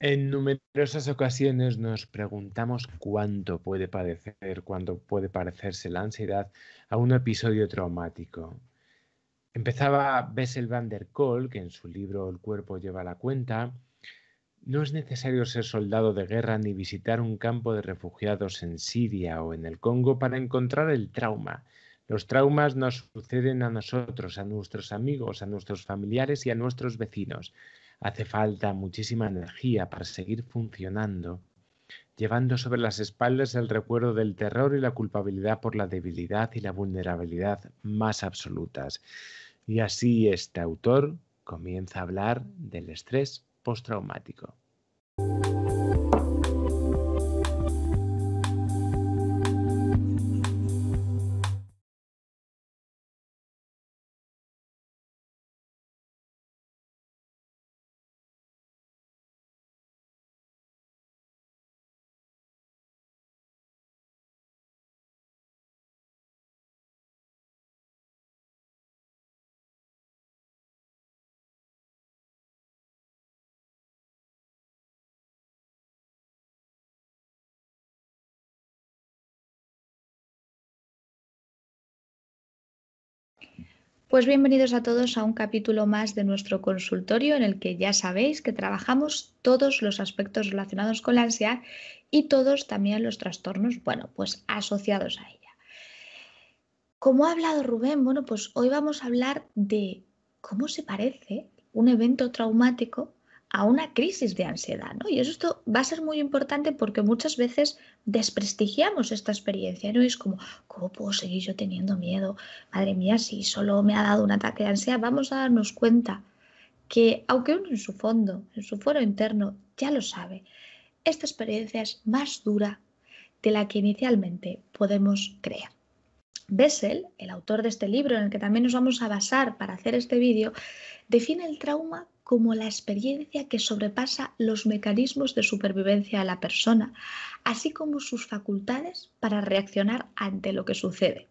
En numerosas ocasiones nos preguntamos cuánto puede parecerse la ansiedad a un episodio traumático. Empezaba Bessel van der Kolk, que en su libro El cuerpo lleva la cuenta: no es necesario ser soldado de guerra ni visitar un campo de refugiados en Siria o en el Congo para encontrar el trauma. Los traumas nos suceden a nosotros, a nuestros amigos, a nuestros familiares y a nuestros vecinos. Hace falta muchísima energía para seguir funcionando, llevando sobre las espaldas el recuerdo del terror y la culpabilidad por la debilidad y la vulnerabilidad más absolutas. Y así este autor comienza a hablar del estrés postraumático. Pues bienvenidos a todos a un capítulo más de nuestro consultorio en el que ya sabéis que trabajamos todos los aspectos relacionados con la ansiedad y todos también los trastornos, bueno, pues asociados a ella. Como ha hablado Rubén, bueno, pues hoy vamos a hablar de cómo se parece un evento traumático a una crisis de ansiedad, ¿no? Y esto va a ser muy importante porque muchas veces desprestigiamos esta experiencia, ¿no? Es como, ¿cómo puedo seguir yo teniendo miedo? Madre mía, si solo me ha dado un ataque de ansiedad, vamos a darnos cuenta que, aunque uno en su fondo, en su foro interno, ya lo sabe, esta experiencia es más dura de la que inicialmente podemos creer. Bessel, el autor de este libro en el que también nos vamos a basar para hacer este vídeo, define el trauma como la experiencia que sobrepasa los mecanismos de supervivencia de la persona, así como sus facultades para reaccionar ante lo que sucede.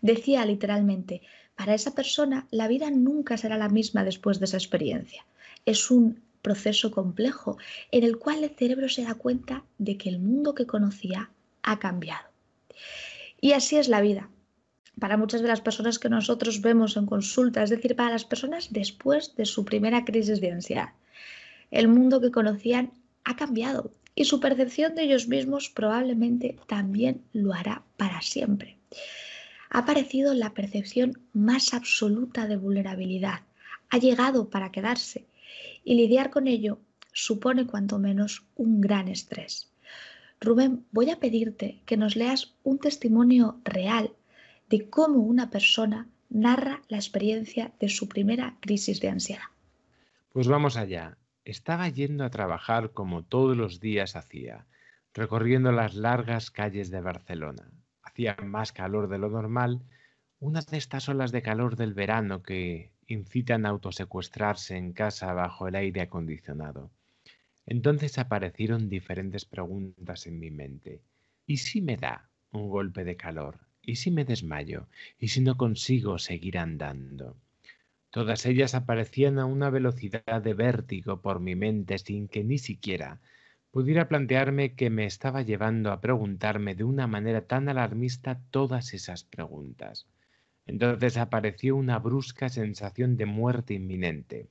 Decía literalmente, para esa persona la vida nunca será la misma después de esa experiencia. Es un proceso complejo en el cual el cerebro se da cuenta de que el mundo que conocía ha cambiado. Y así es la vida para muchas de las personas que nosotros vemos en consulta, es decir, para las personas después de su primera crisis de ansiedad. El mundo que conocían ha cambiado y su percepción de ellos mismos probablemente también lo hará para siempre. Ha aparecido la percepción más absoluta de vulnerabilidad. Ha llegado para quedarse y lidiar con ello supone cuanto menos un gran estrés. Rubén, voy a pedirte que nos leas un testimonio real de cómo una persona narra la experiencia de su primera crisis de ansiedad. Pues vamos allá. Estaba yendo a trabajar como todos los días hacía, recorriendo las largas calles de Barcelona. Hacía más calor de lo normal, una de estas olas de calor del verano que incitan a autosecuestrarse en casa bajo el aire acondicionado. Entonces aparecieron diferentes preguntas en mi mente. ¿Y si me da un golpe de calor? ¿Y si me desmayo? ¿Y si no consigo seguir andando? Todas ellas aparecían a una velocidad de vértigo por mi mente sin que ni siquiera pudiera plantearme que me estaba llevando a preguntarme de una manera tan alarmista todas esas preguntas. Entonces apareció una brusca sensación de muerte inminente,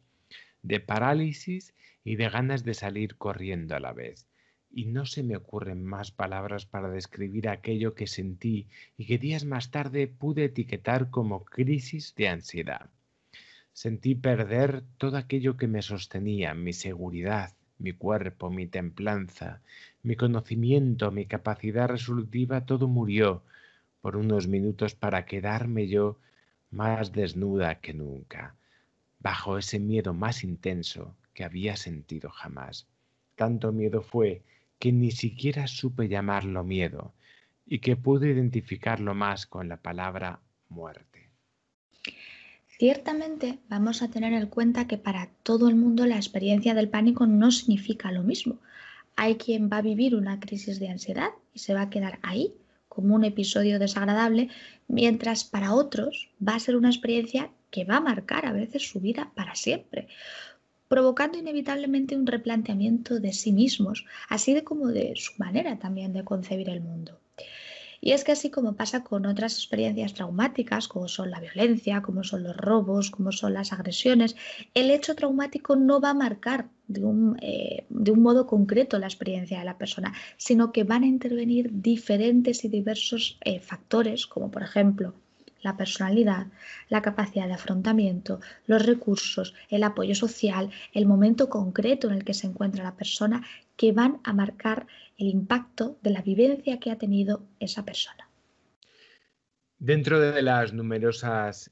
de parálisis y de ganas de salir corriendo a la vez. Y no se me ocurren más palabras para describir aquello que sentí y que días más tarde pude etiquetar como crisis de ansiedad. Sentí perder todo aquello que me sostenía, mi seguridad, mi cuerpo, mi templanza, mi conocimiento, mi capacidad resolutiva, todo murió por unos minutos para quedarme yo más desnuda que nunca, bajo ese miedo más intenso que había sentido jamás. Tanto miedo fue que ni siquiera supe llamarlo miedo y que pude identificarlo más con la palabra muerte. Ciertamente vamos a tener en cuenta que para todo el mundo la experiencia del pánico no significa lo mismo. Hay quien va a vivir una crisis de ansiedad y se va a quedar ahí como un episodio desagradable, mientras para otros va a ser una experiencia que va a marcar a veces su vida para siempre. provocando inevitablemente un replanteamiento de sí mismos, así de como de su manera también de concebir el mundo. Y es que así como pasa con otras experiencias traumáticas, como son la violencia, como son los robos, como son las agresiones, el hecho traumático no va a marcar de un modo concreto la experiencia de la persona, sino que van a intervenir diferentes y diversos factores, como por ejemplo la personalidad, la capacidad de afrontamiento, los recursos, el apoyo social, el momento concreto en el que se encuentra la persona, que van a marcar el impacto de la vivencia que ha tenido esa persona. Dentro de las numerosas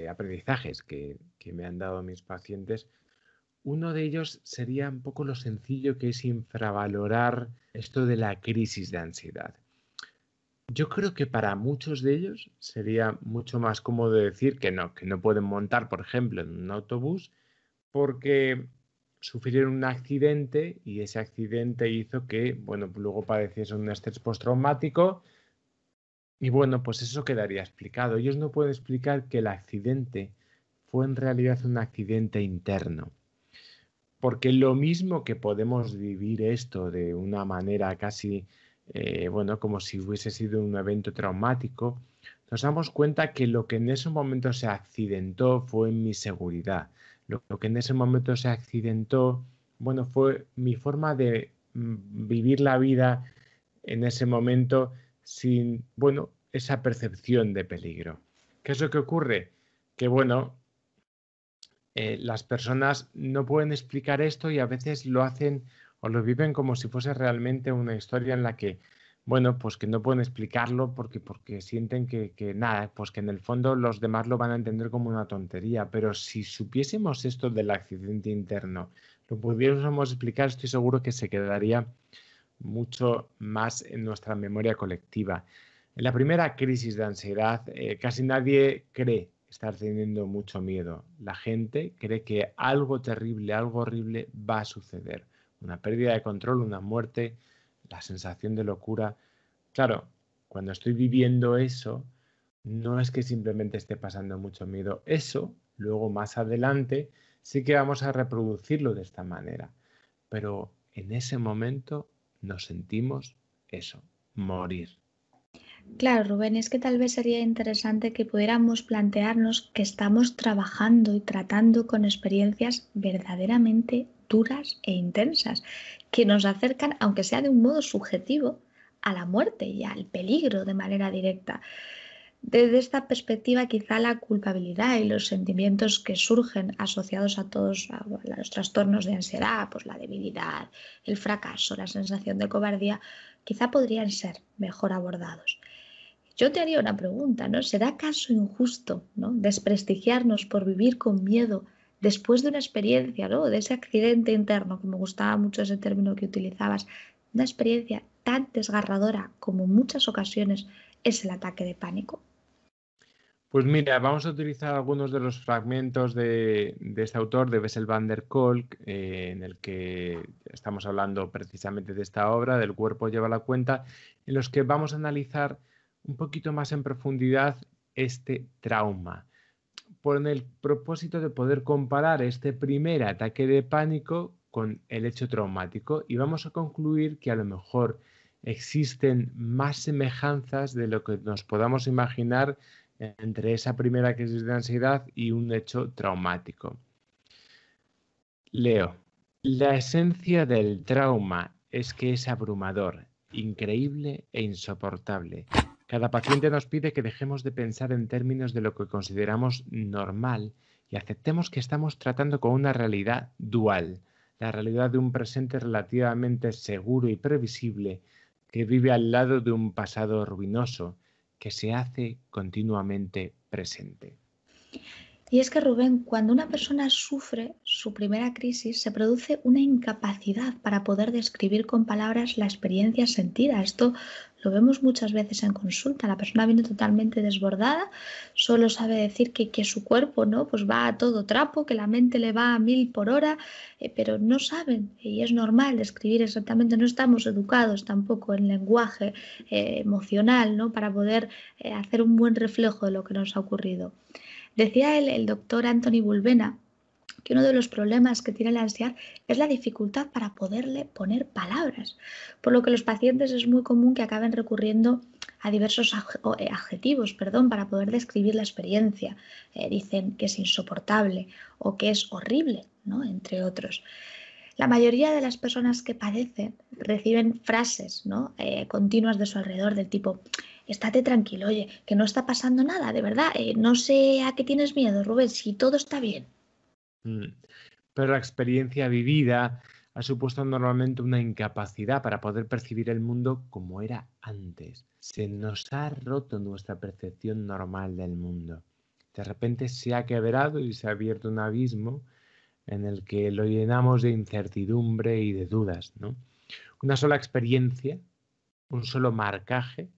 aprendizajes que me han dado mis pacientes, uno de ellos sería un poco lo sencillo que es infravalorar esto de la crisis de ansiedad. Yo creo que para muchos de ellos sería mucho más cómodo decir que no pueden montar, por ejemplo, en un autobús porque sufrieron un accidente y ese accidente hizo que, bueno, luego padeciesen un estrés postraumático y bueno, pues eso quedaría explicado. Ellos no pueden explicar que el accidente fue en realidad un accidente interno. Porque lo mismo que podemos vivir esto de una manera casi, bueno, como si hubiese sido un evento traumático, nos damos cuenta que lo que en ese momento se accidentó fue mi seguridad. Lo que en ese momento se accidentó, bueno, fue mi forma de vivir la vida en ese momento sin, bueno, esa percepción de peligro. ¿Qué es lo que ocurre? Que, bueno, las personas no pueden explicar esto y a veces lo hacen o lo viven como si fuese realmente una historia en la que, bueno, pues que no pueden explicarlo porque sienten que nada, pues que en el fondo los demás lo van a entender como una tontería. Pero si supiésemos esto del accidente interno, lo pudiésemos explicar, estoy seguro que se quedaría mucho más en nuestra memoria colectiva. En la primera crisis de ansiedad, casi nadie cree estar teniendo mucho miedo. La gente cree que algo terrible, algo horrible va a suceder. Una pérdida de control, una muerte, la sensación de locura. Claro, cuando estoy viviendo eso, no es que simplemente esté pasando mucho miedo. Eso, luego más adelante, sí que vamos a reproducirlo de esta manera. Pero en ese momento nos sentimos eso, morir. Claro, Rubén, es que tal vez sería interesante que pudiéramos plantearnos que estamos trabajando y tratando con experiencias verdaderamente duras e intensas, que nos acercan, aunque sea de un modo subjetivo, a la muerte y al peligro de manera directa. Desde esta perspectiva, quizá la culpabilidad y los sentimientos que surgen asociados a los trastornos de ansiedad, pues la debilidad, el fracaso, la sensación de cobardía, quizá podrían ser mejor abordados. Yo te haría una pregunta, ¿no? ¿Será acaso injusto, ¿no?, desprestigiarnos por vivir con miedo después de una experiencia, ¿no?, de ese accidente interno, que me gustaba mucho ese término que utilizabas, una experiencia tan desgarradora como en muchas ocasiones es el ataque de pánico? Pues mira, vamos a utilizar algunos de los fragmentos de este autor, de Bessel van der Kolk, en el que estamos hablando precisamente de esta obra, del cuerpo lleva la cuenta, en los que vamos a analizar un poquito más en profundidad este trauma, con el propósito de poder comparar este primer ataque de pánico con el hecho traumático y vamos a concluir que a lo mejor existen más semejanzas de lo que nos podamos imaginar entre esa primera crisis de ansiedad y un hecho traumático. Leo, la esencia del trauma es que es abrumador, increíble e insoportable. Cada paciente nos pide que dejemos de pensar en términos de lo que consideramos normal y aceptemos que estamos tratando con una realidad dual, la realidad de un presente relativamente seguro y previsible que vive al lado de un pasado ruinoso que se hace continuamente presente. Y es que, Rubén, cuando una persona sufre su primera crisis, se produce una incapacidad para poder describir con palabras la experiencia sentida. Esto lo vemos muchas veces en consulta. La persona viene totalmente desbordada, solo sabe decir que su cuerpo, ¿no?, pues va a todo trapo, que la mente le va a 1000 por hora, pero no saben, y es normal describir exactamente, no estamos educados tampoco en lenguaje emocional, ¿no?, para poder hacer un buen reflejo de lo que nos ha ocurrido. Decía el doctor Anthony Bulbena que uno de los problemas que tiene la ansiedad es la dificultad para poderle poner palabras, por lo que los pacientes es muy común que acaben recurriendo a diversos adjetivos, para poder describir la experiencia. Dicen que es insoportable o que es horrible, ¿no? Entre otros. La mayoría de las personas que padecen reciben frases, ¿no? Continuas de su alrededor del tipo: estate tranquilo, oye, que no está pasando nada, de verdad, no sé a qué tienes miedo, Rubén, si todo está bien. Pero la experiencia vivida ha supuesto normalmente una incapacidad para poder percibir el mundo como era antes. Se nos ha roto nuestra percepción normal del mundo. De repente se ha quebrado y se ha abierto un abismo en el que lo llenamos de incertidumbre y de dudas, ¿no? Una sola experiencia, un solo marcaje,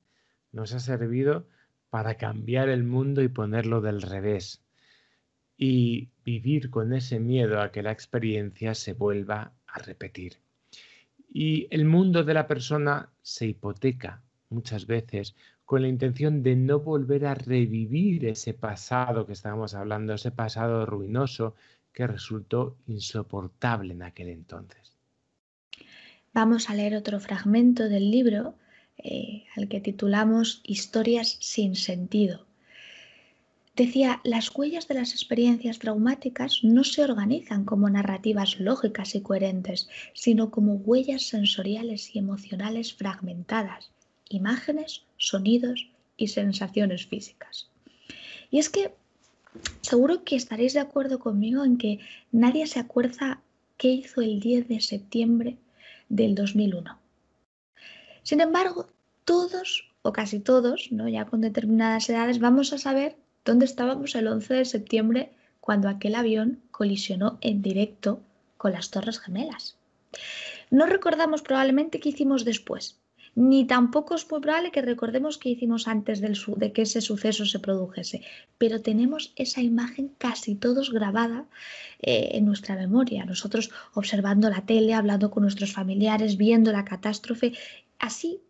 nos ha servido para cambiar el mundo y ponerlo del revés, y vivir con ese miedo a que la experiencia se vuelva a repetir. Y el mundo de la persona se hipoteca muchas veces con la intención de no volver a revivir ese pasado que estábamos hablando, ese pasado ruinoso que resultó insoportable en aquel entonces. Vamos a leer otro fragmento del libro al que titulamos Historias sin sentido. Decía: las huellas de las experiencias traumáticas no se organizan como narrativas lógicas y coherentes, sino como huellas sensoriales y emocionales fragmentadas, imágenes, sonidos y sensaciones físicas. Y es que seguro que estaréis de acuerdo conmigo en que nadie se acuerda qué hizo el 10 de septiembre del 2001. Sin embargo, todos o casi todos, ¿no? Ya con determinadas edades, vamos a saber dónde estábamos el 11 de septiembre cuando aquel avión colisionó en directo con las Torres Gemelas. No recordamos probablemente qué hicimos después, ni tampoco es muy probable que recordemos qué hicimos antes de que ese suceso se produjese, pero tenemos esa imagen casi todos grabada en nuestra memoria, nosotros observando la tele, hablando con nuestros familiares, viendo la catástrofe. Así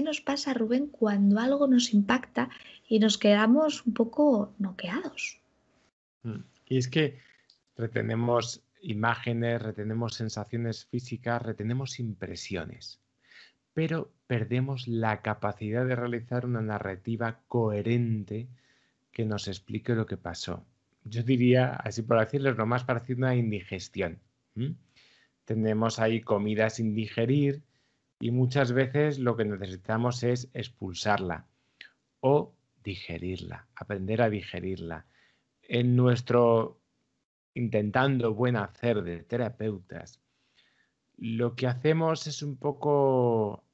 nos pasa, Rubén, cuando algo nos impacta y nos quedamos un poco noqueados. Y es que retenemos imágenes, retenemos sensaciones físicas, retenemos impresiones, pero perdemos la capacidad de realizar una narrativa coherente que nos explique lo que pasó. Yo diría, así por decirlo, lo más parecido a una indigestión. Tenemos ahí comida sin digerir y muchas veces lo que necesitamos es expulsarla o digerirla, aprender a digerirla. En nuestro intentando buen hacer de terapeutas, lo que hacemos es un poco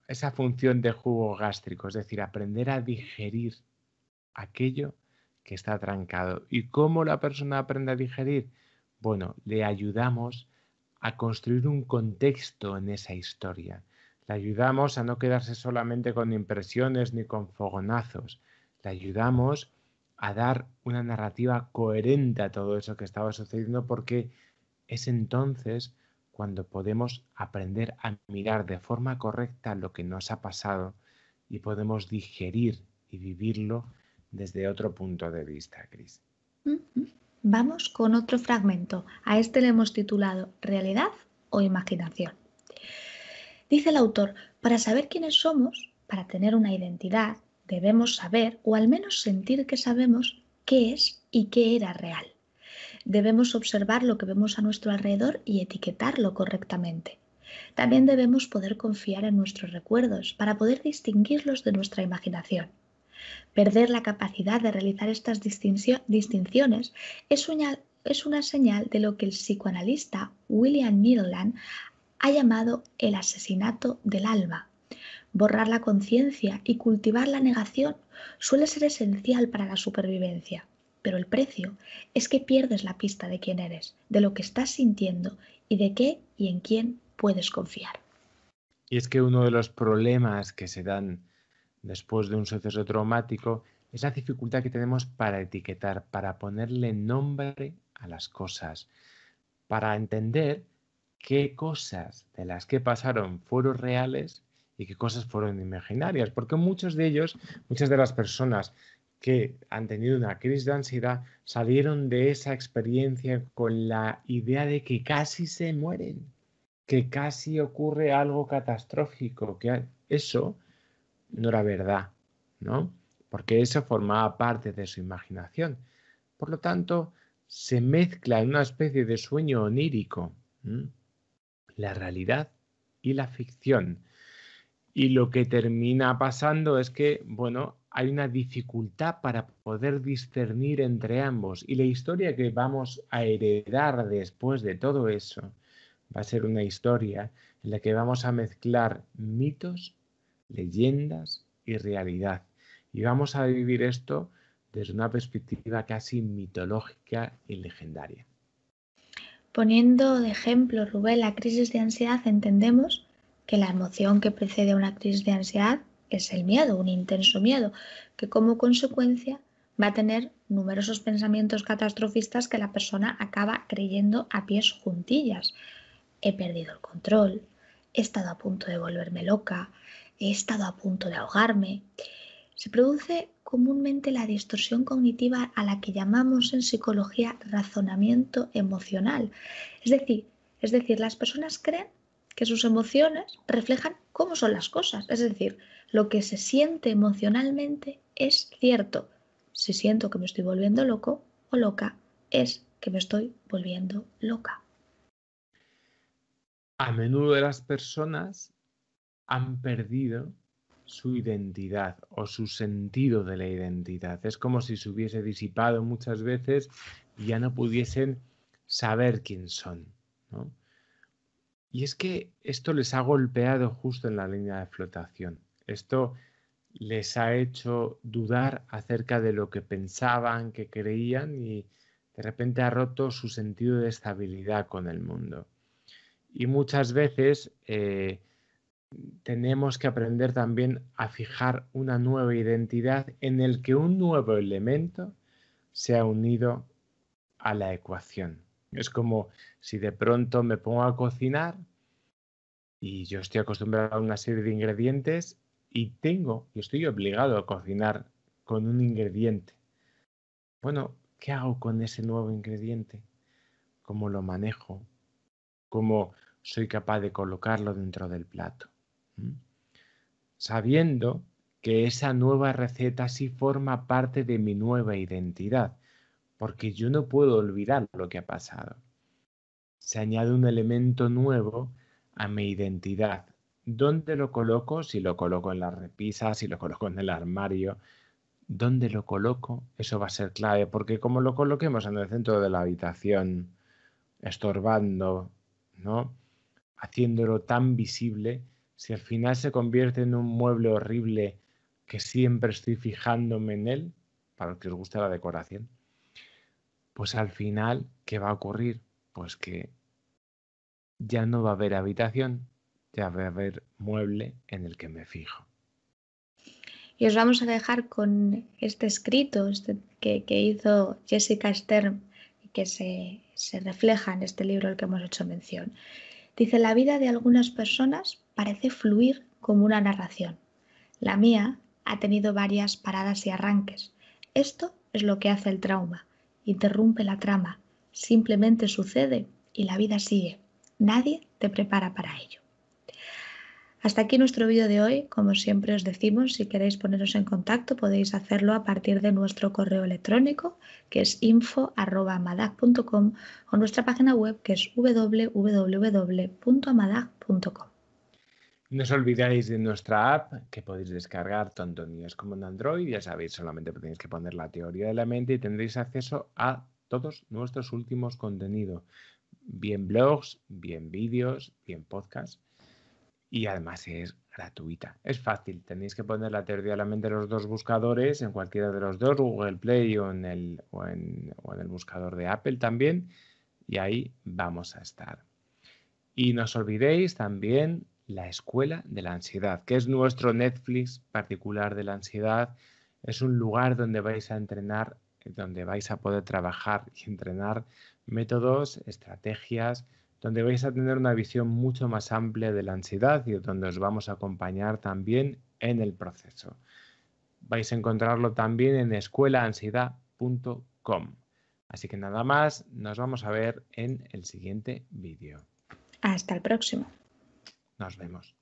esa función de jugo gástrico, es decir, aprender a digerir aquello que está trancado. ¿Y cómo la persona aprende a digerir? Bueno, le ayudamos a construir un contexto en esa historia. Le ayudamos a no quedarse solamente con impresiones ni con fogonazos. Le ayudamos a dar una narrativa coherente a todo eso que estaba sucediendo, porque es entonces cuando podemos aprender a mirar de forma correcta lo que nos ha pasado y podemos digerir y vivirlo desde otro punto de vista, Cris. Vamos con otro fragmento. A este le hemos titulado ¿Realidad o imaginación? Dice el autor: para saber quiénes somos, para tener una identidad, debemos saber, o al menos sentir que sabemos, qué es y qué era real. Debemos observar lo que vemos a nuestro alrededor y etiquetarlo correctamente. También debemos poder confiar en nuestros recuerdos para poder distinguirlos de nuestra imaginación. Perder la capacidad de realizar estas distinciones es una señal de lo que el psicoanalista William Maitland ha llamado el asesinato del alma. Borrar la conciencia y cultivar la negación suele ser esencial para la supervivencia, pero el precio es que pierdes la pista de quién eres, de lo que estás sintiendo y de qué y en quién puedes confiar. Y es que uno de los problemas que se dan después de un suceso traumático es la dificultad que tenemos para etiquetar, para ponerle nombre a las cosas, para entender qué cosas de las que pasaron fueron reales y qué cosas fueron imaginarias, porque muchos de ellos, muchas de las personas que han tenido una crisis de ansiedad salieron de esa experiencia con la idea de que casi se mueren, que casi ocurre algo catastrófico, que eso no era verdad, ¿no? Porque eso formaba parte de su imaginación. Por lo tanto, se mezcla en una especie de sueño onírico, ¿m? La realidad y la ficción. Y lo que termina pasando es que, bueno, hay una dificultad para poder discernir entre ambos. Y la historia que vamos a heredar después de todo eso va a ser una historia en la que vamos a mezclar mitos, leyendas y realidad. Y vamos a vivir esto desde una perspectiva casi mitológica y legendaria. Poniendo de ejemplo, Rubén, la crisis de ansiedad, entendemos que la emoción que precede a una crisis de ansiedad es el miedo, un intenso miedo, que como consecuencia va a tener numerosos pensamientos catastrofistas que la persona acaba creyendo a pies juntillas. He perdido el control, he estado a punto de volverme loca, he estado a punto de ahogarme. Se produce comúnmente la distorsión cognitiva a la que llamamos en psicología razonamiento emocional. Es decir, las personas creen que sus emociones reflejan cómo son las cosas. Es decir, lo que se siente emocionalmente es cierto. Si siento que me estoy volviendo loco o loca, es que me estoy volviendo loca. A menudo las personas han perdido su identidad o su sentido de la identidad. Es como si se hubiese disipado muchas veces y ya no pudiesen saber quién son, ¿no? Y es que esto les ha golpeado justo en la línea de flotación. Esto les ha hecho dudar acerca de lo que pensaban, que creían y de repente ha roto su sentido de estabilidad con el mundo. Y muchas veces tenemos que aprender también a fijar una nueva identidad en el que un nuevo elemento se ha unido a la ecuación. Es como si de pronto me pongo a cocinar y yo estoy acostumbrado a una serie de ingredientes y estoy obligado a cocinar con un ingrediente. Bueno, ¿qué hago con ese nuevo ingrediente? ¿Cómo lo manejo? ¿Cómo soy capaz de colocarlo dentro del plato? ¿Mm? Sabiendo que esa nueva receta sí forma parte de mi nueva identidad, porque yo no puedo olvidar lo que ha pasado. Se añade un elemento nuevo a mi identidad. ¿Dónde lo coloco? Si lo coloco en la repisa, si lo coloco en el armario. ¿Dónde lo coloco? Eso va a ser clave, porque como lo coloquemos en el centro de la habitación, estorbando, ¿no? Haciéndolo tan visible, si al final se convierte en un mueble horrible que siempre estoy fijándome en él, para los que os guste la decoración, pues al final, ¿qué va a ocurrir? Pues que ya no va a haber habitación, ya va a haber mueble en el que me fijo. Y os vamos a dejar con este escrito que hizo Jessica Stern y que se refleja en este libro al que hemos hecho mención. Dice, la vida de algunas personas parece fluir como una narración. La mía ha tenido varias paradas y arranques. Esto es lo que hace el trauma. Interrumpe la trama. Simplemente sucede y la vida sigue. Nadie te prepara para ello. Hasta aquí nuestro vídeo de hoy. Como siempre os decimos, si queréis poneros en contacto podéis hacerlo a partir de nuestro correo electrónico, que es info@amadag.com, o nuestra página web, que es www.amadag.com. No os olvidéis de nuestra app que podéis descargar tanto en iOS como en Android. Ya sabéis, solamente tenéis que poner la teoría de la mente y tendréis acceso a todos nuestros últimos contenidos. Bien blogs, bien vídeos, bien podcasts. Y además es gratuita. Es fácil, tenéis que poner la teoría de la mente en los dos buscadores, en cualquiera de los dos, Google Play o en el buscador de Apple también, y ahí vamos a estar. Y no os olvidéis también la Escuela de la Ansiedad, que es nuestro Netflix particular de la ansiedad. Es un lugar donde vais a entrenar, donde vais a poder trabajar y entrenar métodos, estrategias, donde vais a tener una visión mucho más amplia de la ansiedad y donde os vamos a acompañar también en el proceso. Vais a encontrarlo también en escuelaansiedad.com. Así que nada más, nos vamos a ver en el siguiente vídeo. Hasta el próximo. Nos vemos.